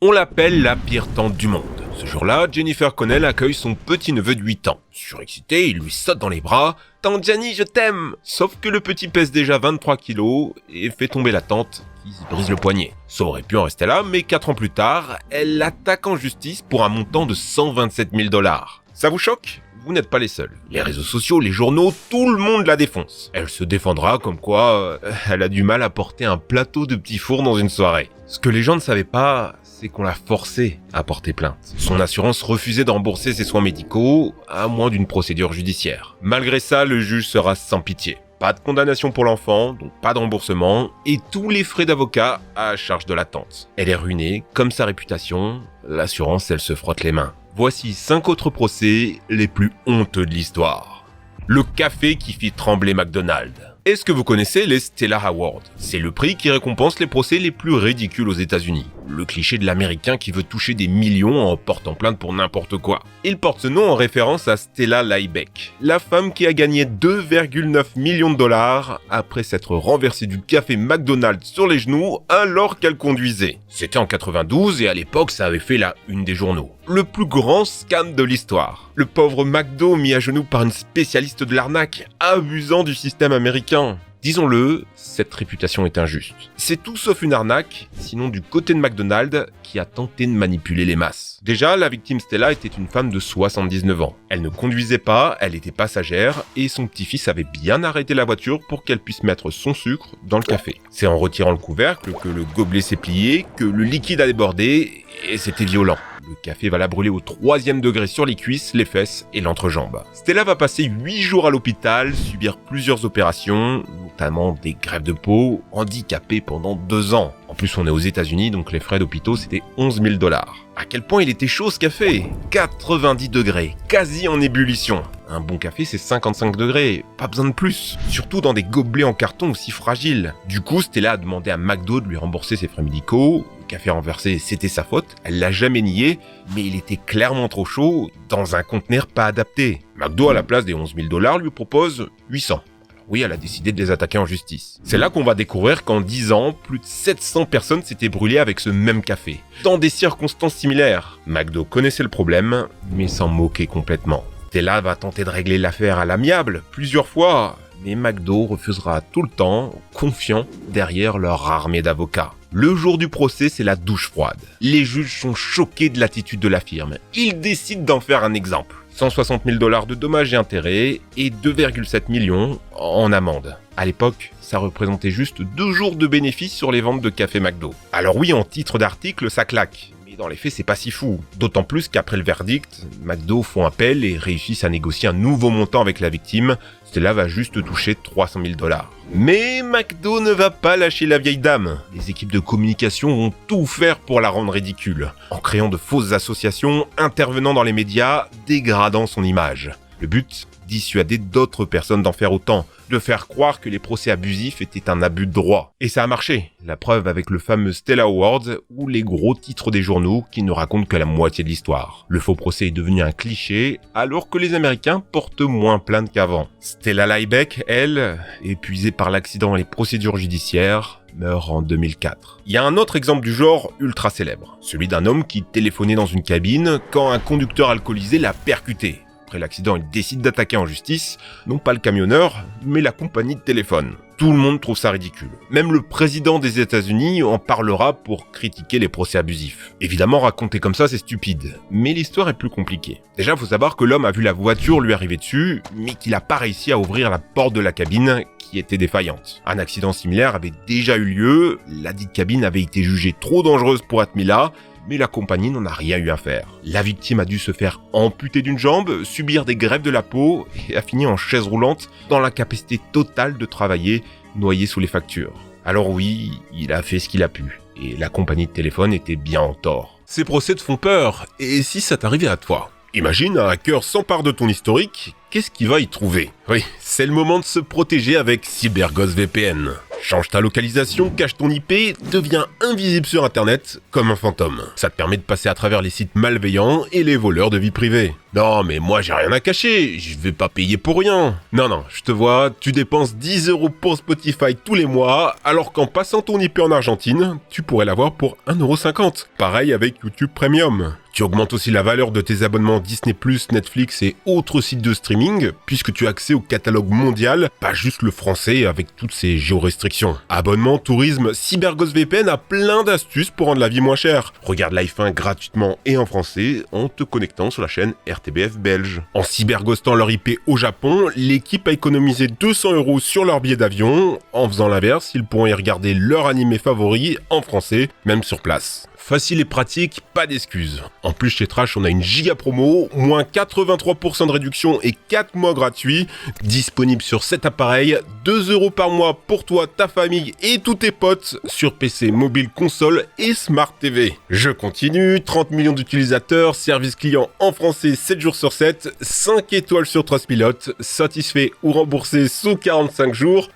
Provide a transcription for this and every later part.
On l'appelle la pire tante du monde. Ce jour-là, Jennifer Connell accueille son petit-neveu de 8 ans. Surexcité, il lui saute dans les bras. « Tante Jenny, je t'aime !» Sauf que le petit pèse déjà 23 kilos et fait tomber la tante, qui se brise le poignet. Ça aurait pu en rester là, mais 4 ans plus tard, elle l'attaque en justice pour un montant de 127 000 $. Ça vous choque ? Vous n'êtes pas les seuls. Les réseaux sociaux, les journaux, tout le monde la défonce. Elle se défendra comme quoi elle a du mal à porter un plateau de petits fours dans une soirée. Ce que les gens ne savaient pas, c'est qu'on l'a forcée à porter plainte. Son assurance refusait de rembourser ses soins médicaux, à moins d'une procédure judiciaire. Malgré ça, le juge sera sans pitié. Pas de condamnation pour l'enfant, donc pas de remboursement, et tous les frais d'avocat à charge de la tante. Elle est ruinée, comme sa réputation, l'assurance, elle se frotte les mains. Voici 5 autres procès les plus honteux de l'histoire. Le café qui fit trembler McDonald's. Est-ce que vous connaissez les Stella Awards ? C'est le prix qui récompense les procès les plus ridicules aux États-Unis. Le cliché de l'américain qui veut toucher des millions en portant plainte pour n'importe quoi. Il porte ce nom en référence à Stella Liebeck, la femme qui a gagné 2,9 millions de dollars après s'être renversée du café McDonald's sur les genoux alors qu'elle conduisait. C'était en 92 et à l'époque ça avait fait la une des journaux. Le plus grand scam de l'histoire. Le pauvre McDo mis à genoux par une spécialiste de l'arnaque, abusant du système américain. Disons-le, cette réputation est injuste. C'est tout sauf une arnaque, sinon du côté de McDonald's qui a tenté de manipuler les masses. Déjà, la victime Stella était une femme de 79 ans. Elle ne conduisait pas, elle était passagère et son petit-fils avait bien arrêté la voiture pour qu'elle puisse mettre son sucre dans le café. C'est en retirant le couvercle que le gobelet s'est plié, que le liquide a débordé et c'était violent. Le café va la brûler au 3e degré sur les cuisses, les fesses et l'entrejambe. Stella va passer 8 jours à l'hôpital, subir plusieurs opérations, notamment des greffes de peau, handicapée pendant 2 ans. En plus, on est aux États-Unis, donc les frais d'hôpitaux, c'était 11 000 $. À quel point il était chaud ce café ? 90 degrés, quasi en ébullition. Un bon café, c'est 55 degrés, pas besoin de plus. Surtout dans des gobelets en carton aussi fragiles. Du coup, Stella a demandé à McDo de lui rembourser ses frais médicaux. Le café renversé, c'était sa faute, elle l'a jamais nié, mais il était clairement trop chaud, dans un conteneur pas adapté. McDo, à la place des 11 000 $, lui propose 800. Oui, elle a décidé de les attaquer en justice. C'est là qu'on va découvrir qu'en 10 ans, plus de 700 personnes s'étaient brûlées avec ce même café. Dans des circonstances similaires. McDo connaissait le problème, mais s'en moquait complètement. Stella va tenter de régler l'affaire à l'amiable, plusieurs fois, mais McDo refusera tout le temps, confiant derrière leur armée d'avocats. Le jour du procès, c'est la douche froide. Les juges sont choqués de l'attitude de la firme. Ils décident d'en faire un exemple. 160 000 $ de dommages et intérêts et 2,7 millions en amende. À l'époque, ça représentait juste 2 jours de bénéfices sur les ventes de café McDo. Alors oui, en titre d'article, ça claque. Mais dans les faits, c'est pas si fou. D'autant plus qu'après le verdict, McDo font appel et réussissent à négocier un nouveau montant avec la victime. Cela va juste toucher 300 000 $. Mais McDo ne va pas lâcher la vieille dame. Les équipes de communication vont tout faire pour la rendre ridicule, en créant de fausses associations, intervenant dans les médias, dégradant son image. Le but ? Dissuader d'autres personnes d'en faire autant, de faire croire que les procès abusifs étaient un abus de droit. Et ça a marché. La preuve avec le fameux Stella Awards ou les gros titres des journaux qui ne racontent que la moitié de l'histoire. Le faux procès est devenu un cliché alors que les Américains portent moins plainte qu'avant. Stella Liebeck, elle, épuisée par l'accident et les procédures judiciaires, meurt en 2004. Il y a un autre exemple du genre ultra célèbre, celui d'un homme qui téléphonait dans une cabine quand un conducteur alcoolisé l'a percuté. Après l'accident, il décide d'attaquer en justice, non pas le camionneur, mais la compagnie de téléphone. Tout le monde trouve ça ridicule. Même le président des États-Unis en parlera pour critiquer les procès abusifs. Évidemment, raconter comme ça, c'est stupide. Mais l'histoire est plus compliquée. Déjà, il faut savoir que l'homme a vu la voiture lui arriver dessus, mais qu'il n'a pas réussi à ouvrir la porte de la cabine qui était défaillante. Un accident similaire avait déjà eu lieu, la dite cabine avait été jugée trop dangereuse pour être mise là, mais la compagnie n'en a rien eu à faire. La victime a dû se faire amputer d'une jambe, subir des greffes de la peau et a fini en chaise roulante dans l'incapacité totale de travailler, noyé sous les factures. Alors oui, il a fait ce qu'il a pu, et la compagnie de téléphone était bien en tort. Ces procès te font peur, et si ça t'arrivait à toi ? Imagine, un hacker s'empare de ton historique, qu'est-ce qu'il va y trouver ? Oui, c'est le moment de se protéger avec CyberGhost VPN. Change ta localisation, cache ton IP, deviens invisible sur internet comme un fantôme. Ça te permet de passer à travers les sites malveillants et les voleurs de vie privée. Non, mais moi j'ai rien à cacher, je vais pas payer pour rien. Non, je te vois, tu dépenses 10 € pour Spotify tous les mois, alors qu'en passant ton IP en Argentine, tu pourrais l'avoir pour 1,50 €. Pareil avec YouTube Premium. Tu augmentes aussi la valeur de tes abonnements Disney+, Netflix et autres sites de streaming, puisque tu as accès au catalogue mondial, pas juste le français avec toutes ces géorestrictions. Abonnement, tourisme, CyberGhost VPN a plein d'astuces pour rendre la vie moins chère. Regarde Life 1 gratuitement et en français en te connectant sur la chaîne RTBF belge. En cyberghostant leur IP au Japon, l'équipe a économisé 200 € sur leur billet d'avion. En faisant l'inverse, ils pourront y regarder leur animé favori en français, même sur place. Facile et pratique, pas d'excuses. En plus, chez Trash, on a une giga promo, moins 83% de réduction et 4 mois gratuits, disponible sur cet appareil, 2 € par mois pour toi, ta famille et tous tes potes, sur PC, mobile, console et Smart TV. Je continue, 30 millions d'utilisateurs, service client en français 7 jours sur 7, 5 étoiles sur Trustpilot, satisfait ou remboursé sous 45 jours.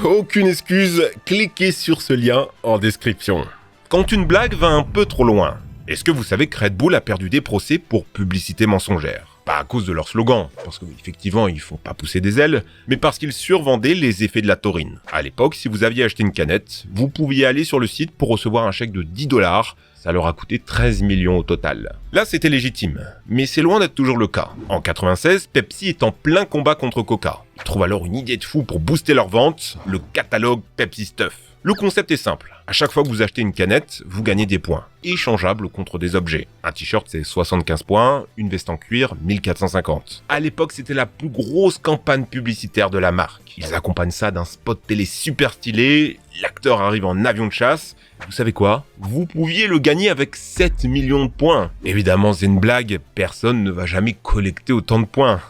Aucune excuse, cliquez sur ce lien en description. Quand une blague va un peu trop loin, est-ce que vous savez que Red Bull a perdu des procès pour publicité mensongère ? Pas à cause de leur slogan, parce qu'effectivement il faut pas pousser des ailes, mais parce qu'ils survendaient les effets de la taurine. À l'époque, si vous aviez acheté une canette, vous pouviez aller sur le site pour recevoir un chèque de 10 $, ça leur a coûté 13 millions au total. Là c'était légitime, mais c'est loin d'être toujours le cas. En 96, Pepsi est en plein combat contre Coca. Ils trouvent alors une idée de fou pour booster leurs ventes, le catalogue Pepsi Stuff. Le concept est simple. À chaque fois que vous achetez une canette, vous gagnez des points, échangeables contre des objets. Un t-shirt, c'est 75 points, une veste en cuir, 1450. À l'époque, c'était la plus grosse campagne publicitaire de la marque. Ils accompagnent ça d'un spot télé super stylé, l'acteur arrive en avion de chasse. Vous savez quoi ? Vous pouviez le gagner avec 7 millions de points. Évidemment, c'est une blague, personne ne va jamais collecter autant de points.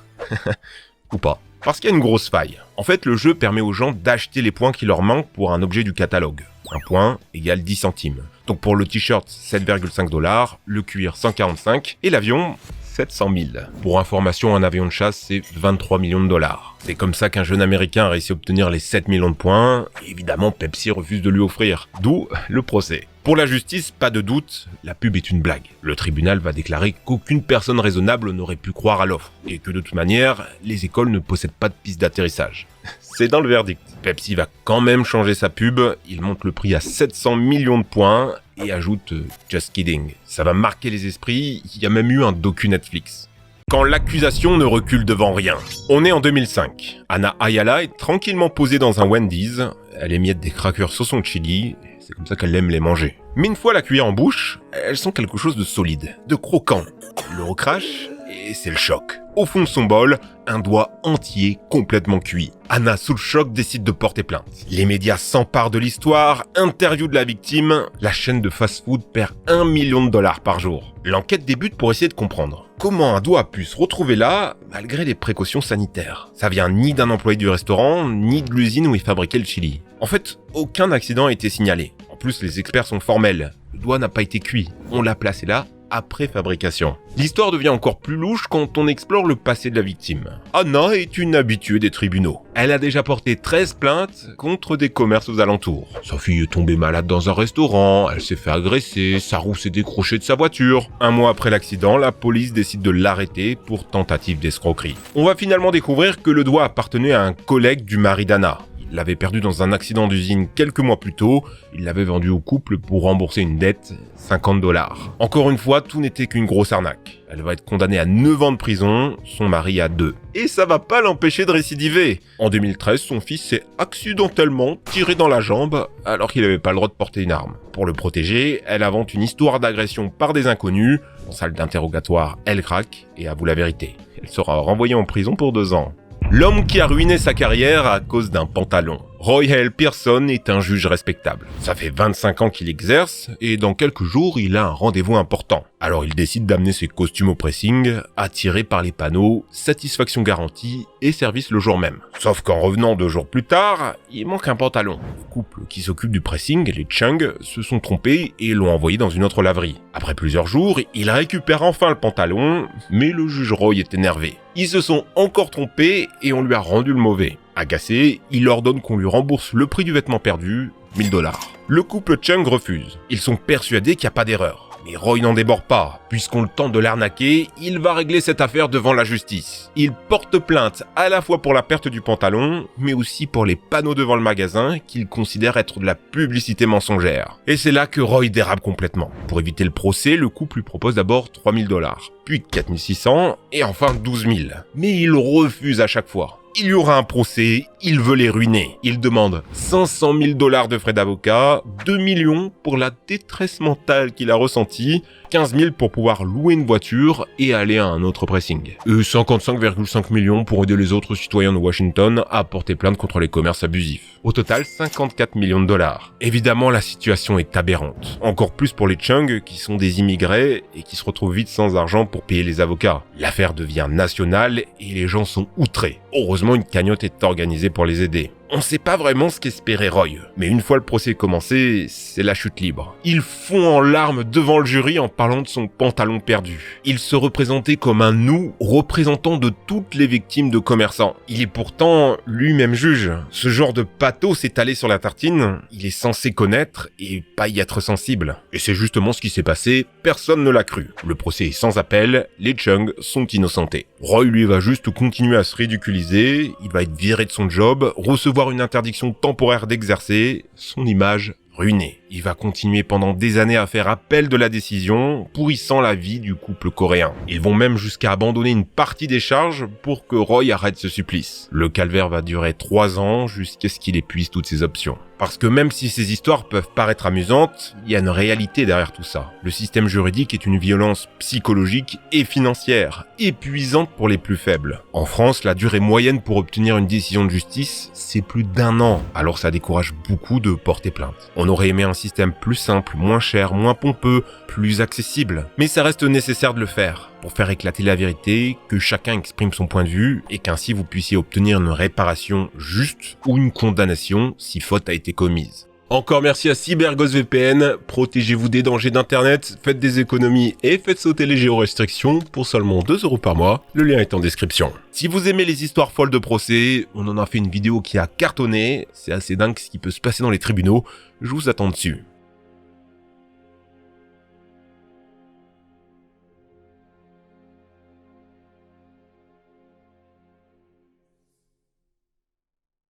Ou pas. Parce qu'il y a une grosse faille. En fait, le jeu permet aux gens d'acheter les points qui leur manquent pour un objet du catalogue. Un point égale 10 centimes. Donc pour le t-shirt, 7,5 $, le cuir, 145, et l'avion, 700 000. Pour information, un avion de chasse, c'est 23 millions de $. C'est comme ça qu'un jeune américain a réussi à obtenir les 7 millions de points, et évidemment Pepsi refuse de lui offrir. D'où le procès. Pour la justice, pas de doute, la pub est une blague. Le tribunal va déclarer qu'aucune personne raisonnable n'aurait pu croire à l'offre, et que de toute manière, les écoles ne possèdent pas de piste d'atterrissage. C'est dans le verdict. Pepsi va quand même changer sa pub, il monte le prix à 700 millions de points, et ajoute « Just kidding ». Ça va marquer les esprits, il y a même eu un docu Netflix. Quand l'accusation ne recule devant rien. On est en 2005. Anna Ayala est tranquillement posée dans un Wendy's, elle émiette des crackers sur son chili, c'est comme ça qu'elle aime les manger. Mais une fois la cuillère en bouche, elle sent quelque chose de solide, de croquant. Elle le recrache et c'est le choc. Au fond de son bol, un doigt entier complètement cuit. Anna, sous le choc, décide de porter plainte. Les médias s'emparent de l'histoire, interview de la victime, la chaîne de fast-food perd 1 million de $ par jour. L'enquête débute pour essayer de comprendre comment un doigt a pu se retrouver là, malgré les précautions sanitaires. Ça vient ni d'un employé du restaurant, ni de l'usine où il fabriquait le chili. En fait, aucun accident a été signalé. En plus, les experts sont formels. Le doigt n'a pas été cuit. On l'a placé là après fabrication. L'histoire devient encore plus louche quand on explore le passé de la victime. Anna est une habituée des tribunaux. Elle a déjà porté 13 plaintes contre des commerces aux alentours. Sa fille est tombée malade dans un restaurant, elle s'est fait agresser, sa roue s'est décrochée de sa voiture. Un mois après l'accident, la police décide de l'arrêter pour tentative d'escroquerie. On va finalement découvrir que le doigt appartenait à un collègue du mari d'Anna. Il l'avait perdu dans un accident d'usine quelques mois plus tôt, il l'avait vendu au couple pour rembourser une dette, 50 $. Encore une fois, tout n'était qu'une grosse arnaque. Elle va être condamnée à 9 ans de prison, son mari à 2. Et ça va pas l'empêcher de récidiver. En 2013, son fils s'est accidentellement tiré dans la jambe alors qu'il n'avait pas le droit de porter une arme. Pour le protéger, elle invente une histoire d'agression par des inconnus. En salle d'interrogatoire, elle craque et avoue la vérité. Elle sera renvoyée en prison pour 2 ans. L'homme qui a ruiné sa carrière à cause d'un pantalon. Roy Hale Pearson est un juge respectable. Ça fait 25 ans qu'il exerce, et dans quelques jours, il a un rendez-vous important. Alors il décide d'amener ses costumes au pressing, attiré par les panneaux « Satisfaction garantie » et service le jour même. Sauf qu'en revenant 2 jours plus tard, il manque un pantalon. Le couple qui s'occupe du pressing, les Chung, se sont trompés et l'ont envoyé dans une autre laverie. Après plusieurs jours, il récupère enfin le pantalon, mais le juge Roy est énervé. Ils se sont encore trompés et on lui a rendu le mauvais. Agacé, il ordonne qu'on lui rembourse le prix du vêtement perdu, 1000 $. Le couple Chung refuse. Ils sont persuadés qu'il n'y a pas d'erreur. Mais Roy n'en déborde pas. Puisqu'on le tente de l'arnaquer, il va régler cette affaire devant la justice. Il porte plainte à la fois pour la perte du pantalon, mais aussi pour les panneaux devant le magasin qu'il considère être de la publicité mensongère. Et c'est là que Roy dérape complètement. Pour éviter le procès, le couple lui propose d'abord 3 000 $, puis 4 600 et enfin 12 000. Mais il refuse à chaque fois. Il y aura un procès, il veut les ruiner. Il demande 500 000 $ de frais d'avocat, 2 millions pour la détresse mentale qu'il a ressentie, 15 000 pour pouvoir louer une voiture et aller à un autre pressing. Et 55,5 millions pour aider les autres citoyens de Washington à porter plainte contre les commerces abusifs. Au total, 54 millions de $. Évidemment, la situation est aberrante. Encore plus pour les Chung, qui sont des immigrés et qui se retrouvent vite sans argent pour payer les avocats. L'affaire devient nationale et les gens sont outrés. Heureusement, une cagnotte est organisée pour les aider. On sait pas vraiment ce qu'espérait Roy, mais une fois le procès commencé, c'est la chute libre. Il fond en larmes devant le jury en parlant de son pantalon perdu. Il se représentait comme un nous représentant de toutes les victimes de commerçants. Il est pourtant lui-même juge. Ce genre de pathos étalé sur la tartine, il est censé connaître et pas y être sensible. Et c'est justement ce qui s'est passé, personne ne l'a cru. Le procès est sans appel, les Chung sont innocentés. Roy lui va juste continuer à se ridiculiser, il va être viré de son job, recevoir une interdiction temporaire d'exercer, son image ruinée. Il va continuer pendant des années à faire appel de la décision, pourrissant la vie du couple coréen. Ils vont même jusqu'à abandonner une partie des charges pour que Roy arrête ce supplice. Le calvaire va durer 3 ans jusqu'à ce qu'il épuise toutes ses options. Parce que même si ces histoires peuvent paraître amusantes, il y a une réalité derrière tout ça. Le système juridique est une violence psychologique et financière, épuisante pour les plus faibles. En France, la durée moyenne pour obtenir une décision de justice, c'est plus d'1 an. Alors ça décourage beaucoup de porter plainte. On aurait aimé un système plus simple, moins cher, moins pompeux, plus accessible. Mais ça reste nécessaire de le faire, pour faire éclater la vérité, que chacun exprime son point de vue, et qu'ainsi vous puissiez obtenir une réparation juste ou une condamnation si faute a été commise. Encore merci à CyberGhost VPN, protégez-vous des dangers d'internet, faites des économies et faites sauter les géorestrictions pour seulement 2 € par mois, le lien est en description. Si vous aimez les histoires folles de procès, on en a fait une vidéo qui a cartonné, c'est assez dingue ce qui peut se passer dans les tribunaux, je vous attends dessus.